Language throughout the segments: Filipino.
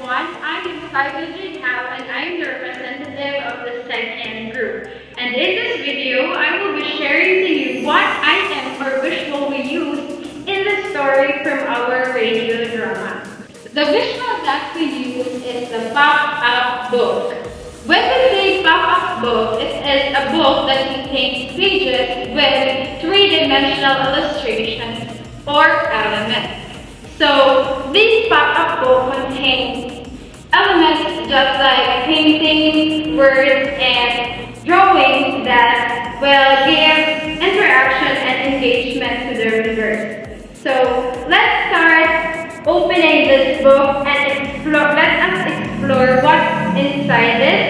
everyone. I'm Cybergy now, and I'm the representative of the second group. And in this video, I will be sharing to you what item or visual we use in the story from our radio drama. The visual that we use is the pop-up book. When we say pop-up book, it is a book that contains pages with three-dimensional illustrations or elements. So, this pop-up book contains elements just like painting, words, and drawings that will give interaction and engagement to the readers. So, let's start opening this book and let us explore what's inside it.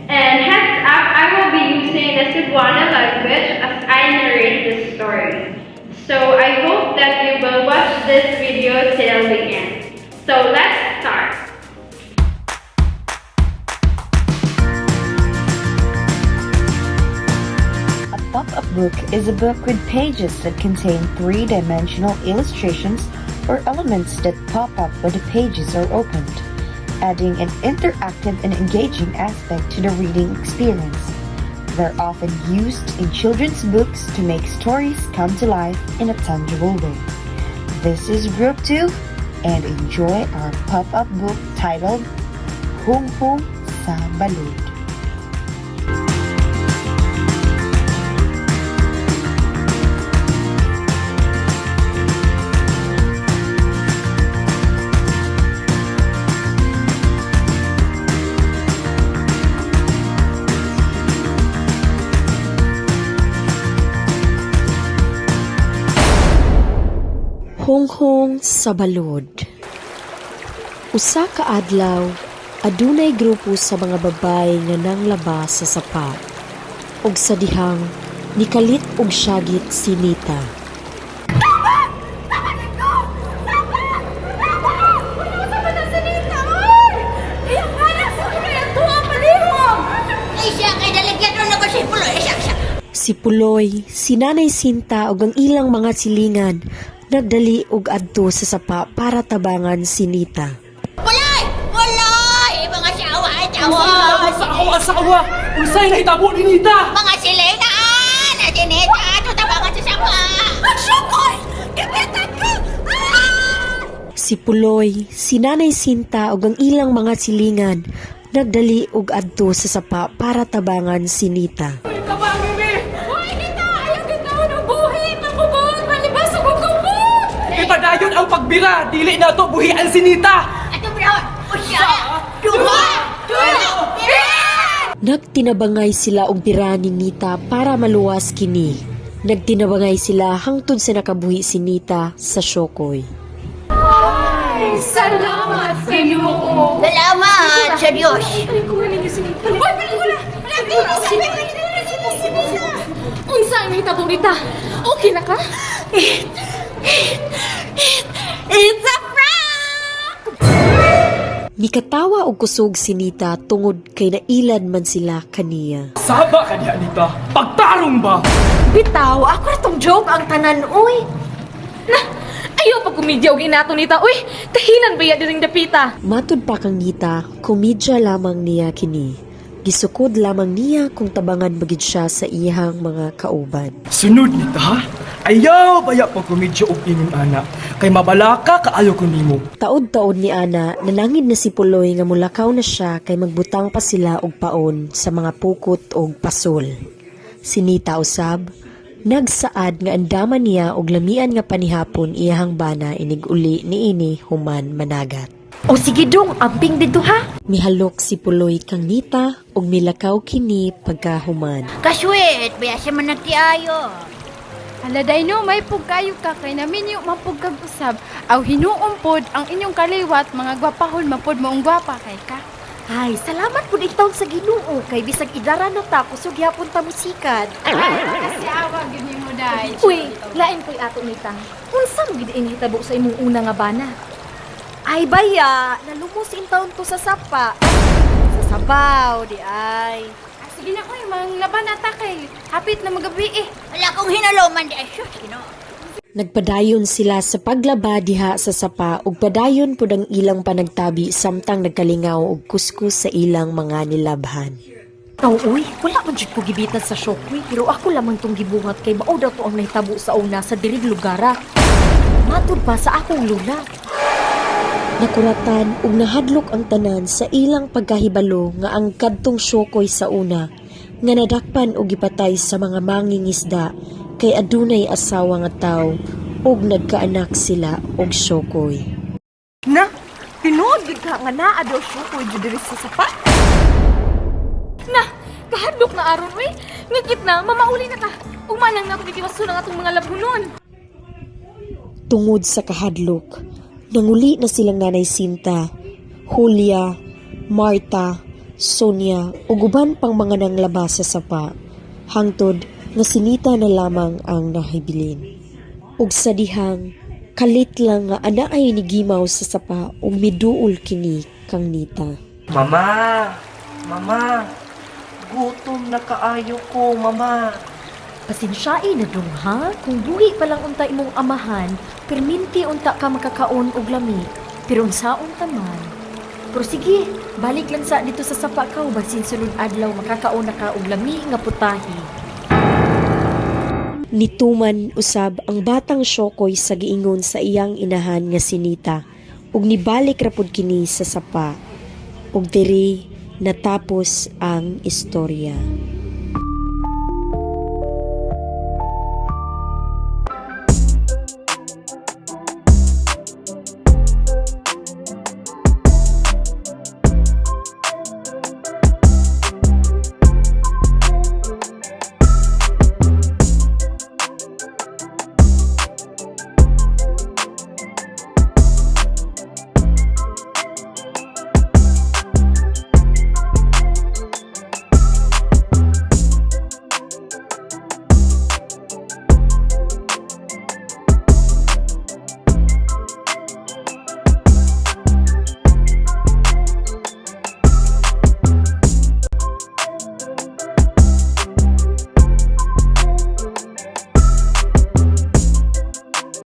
And heads up, I will be using the Cebuano language as I narrate the story. So I hope that you will watch this video till the end. So let's start. A pop-up book is a book with pages that contain three-dimensional illustrations or elements that pop up when the pages are opened, adding an interactive and engaging aspect to the reading experience. They're often used in children's books to make stories come to life in a tangible way. This is Group 2, and enjoy our pop-up book titled Hung Hung sa Balud. Honghong sa balod. Usa ka adlaw, adunay grupo sa mga babay nga nanglabas sa sapa. Og sa dihang nikalit og syagit si Nita. Si Puloy, si Nanay Sinta ug ang ilang mga silingan nagdali og adto sa sapa para tabangan si Nita. Puloy! Puloy! Mga sawa! Asawa! Unsay nahitabo ni Nita? Mga silinaan! Nita! Tutabangan sa sapa! Magsukoy! Kapitan ko! Si Puloy, si Nanay Sinta ug ang ilang mga silingan nagdali og adto sa sapa para tabangan si Nita. Padayon ang pagbira, dili na to buhian si Nita. Ato bro! Usya! Dua! Nagtinabangay sila og bira ni Nita para maluwas kini. Nagtinabangay sila hangtod sa nakabuhi si Nita sa Syokoy. Ay, salamat sa inyo! Salamat sa Diyos! Unsa ang nahitabo Nita? Okay na ka? It's a prank! Mikatawa og kusog si Nita tungod kay nailad man sila kaniya. Saba ka diha Nita, pagtarong ba? Bitaw, ako na tong joke ang tanan, uy. Ayaw pag kumidya og inato Nita. Uy, tahinan ba ya diring dapita? Matud pa kang Nita, komedya lamang niya kini. Gisukod lamang niya kung tabangan bagid siya sa iyang mga kauban. Sunod Nita ha? Ayaw baya pag kumidyo og ingon ana, kay mabalaka kaayo ko nimo. Taod-taod ni Ana, nalangid na si Puloy nga mulakaw na siya kay magbutang pa sila og paon sa mga pukot og pasol. Si Nita usab, nagsaad nga andaman niya og lamian nga panihapon iyahang bana inig uli niini human managat. O sige dong, amping dito ha. Mihalok si Puloy kang Nita og milakaw kini pagkahuman. Kaswit, baya siya man nagtiayo. Aladay no, may pugkayo ka kay namin yung mapugkag usab. Aw hinuumpod ang inyong kaliwat, mga gwapahon mapod moong gwapa kay ka. Ay, salamat po ikaw sa Ginoo kay bisag idara na ta kusog yapon ta musikan. Kasi awa gid mo day. Uy, lain ko'y ato Nita. Unsa mo gid hitabo sa imong una nga bana? Ay baya, nalumusin taon to sa sapa. Sa sabaw di ay. Sige na ko yung mga laban ata kay hapit na magabi eh. Wala kong hinaloman di ay sus, Ginoo. Nagpadayon sila sa paglaba diha sa sapa ug padayon pud ang ilang panagtabi samtang nagkalingaw og kuskus sa ilang mga nilabhan. Uy, wala man jud ko gibitan sa Shockway, pero ako lamang tong gibuhat kay mao daw to ang nahitabo sa una sa dirig lugara. Matud pa sa akong lula. Nakuratan ug nahadlok ang tanan sa ilang pagkahibalo nga ang kadtong Shokoy sa una nga nadakpan og gipatay sa mga mangingisda kay adunay asawa nga tawo ug nagkaanak sila og Shokoy. Na, tinuod gid ka nga naa daw Shockway jud diri sa sapa. Na, kahadlok na aron we. Ngikit na, mamauli na ta. Ug manang na ko giwaso ng atong mga labhunon. Tungod sa kahadlok, nanguli na silang nanay Sinta, Julia, Marta, Sonia ug uban pang mga nanglaba sa sapa. Hangtod nga sinita na lamang ang nahibilin. Ug sa dihang, kalit lang nga ana ay nigimaw sa sapa ug miduol kini kang Nita. Mama! Mama! Gutom na kaayo ko, mama. Pasensyain na dong ha? Kung buhi pa lang unta imong amahan, perminti unta ka makakaon og lami. Pero unsaon taman. Pero sige, balik lang sa dito sa sapa ka basin sunod adlaw makakaon na ka og lami nga putahe. Nituman usab ang batang Shokoy sa giingon sa iyang inahan nga si Nita ug nibalik ra pud kini sa sapa. Ug diri natapos ang istorya.